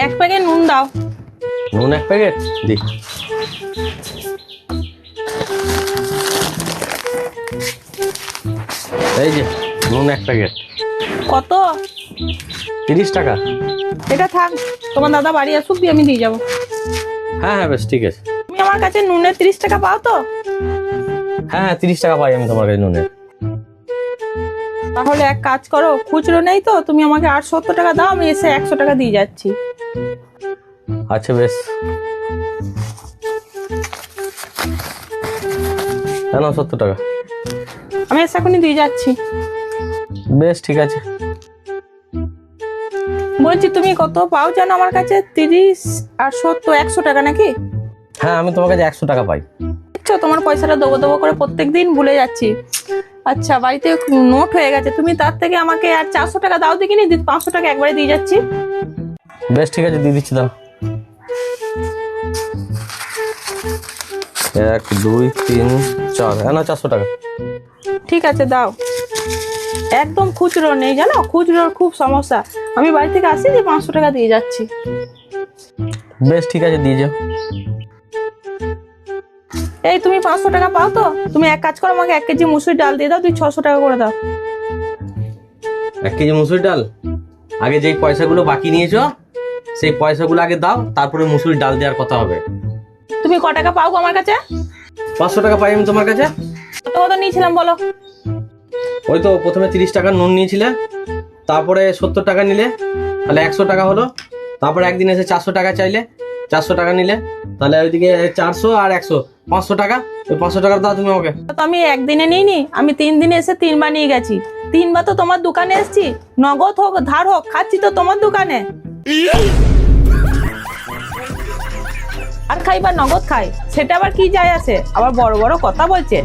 এক প্যাকেট নুন দাও। নুন 1 প্যাকেট দি। এই যে নুন 1 প্যাকেট। কত? 30 টাকা। এটা থাক, তোমার দাদা বাড়ি আসুক দিয়ে আমি দিয়ে যাবো। হ্যাঁ হ্যাঁ বেশ ঠিক আছে। তুমি আমার কাছে নুনের 30 টাকা পাও তো? হ্যাঁ হ্যাঁ 30 টাকা পাই আমি তোমার কাছে নুনের। তাহলে এক কাজ করো, খুচরো নেই তো তুমি আমাকে 70 টাকা দাও, আমি এসে 100 টাকা দিয়ে যাচ্ছি। আচ্ছা বেশ। কেন 70 টাকা? আমি এসে এখনই দিয়ে যাচ্ছি। বেশ ঠিক আছে। বলছি তুমি কত পাও জানো আমার কাছে? 30 আর 70, 100 টাকা নাকি? হ্যাঁ আমি তোমার কাছে 100 টাকা পাই। দেখছো তোমার পয়সাটা দেবো দেবো করে প্রত্যেকদিন ভুলে যাচ্ছি। আচ্ছা, বাড়িতে নোট হয়ে গেছে, তুমি তার থেকে আমাকে আর 400 টাকা দাও দেখিনি, 500 টাকা একবারে দিয়ে যাচ্ছি। বেশ ঠিক আছে দিয়ে দিচ্ছি দাও। 1 2 3 4 না 400 টাকা। ঠিক আছে দাও। একদম খুচরো নেই জানো, খুচরোর খুব সমস্যা। আমি বাড়ি থেকে আসি দিয়ে 500 টাকা দিয়ে যাচ্ছি। বেশ ঠিক আছে দিয়ে যাও। এই তুমি 500 টাকা পাও তো? তুমি এক কাজ করো, আমাকে 1 কেজি মুসুরি ডাল দিয়ে দাও, তুই 600 টাকা করে দাও। 1 কেজি মুসুরি ডাল? আগে যেই পয়সাগুলো বাকি নিয়েছো সেই পয়সাগুলো আগে দাও, তারপরে মুসুরি ডাল দেওয়ার কথা হবে। তুমি ক টাকা পাও গো আমার কাছে? 500 টাকা পাই আমি তোমার কাছে। কত কত নিয়েছিলাম বলো? ওই তো প্রথমে 30 টাকা নুন নিয়েছিলে, তারপরে 70 টাকা নিলে, তাহলে 100 টাকা হলো। তারপরে একদিন এসে 400 টাকা চাইলে, 400 টাকা নিলে, তাহলে ওইদিকে 400 আর 100 500 টাকা। ওই 500 টাকা দাও তুমি আমাকে। তো আমি একদিনে নিইনি, আমি 3 দিনে এসে 3 বার নিয়ে গেছি। 3 বার তো তোমার দোকানে এসেছি, নগদ হোক ধার হোক খাচ্ছি তো তোমার দোকানে। আর খাইবার নগদ খাই, সেটা আবার কি যায় আসে? আবার বড় বড় কথা বলছে।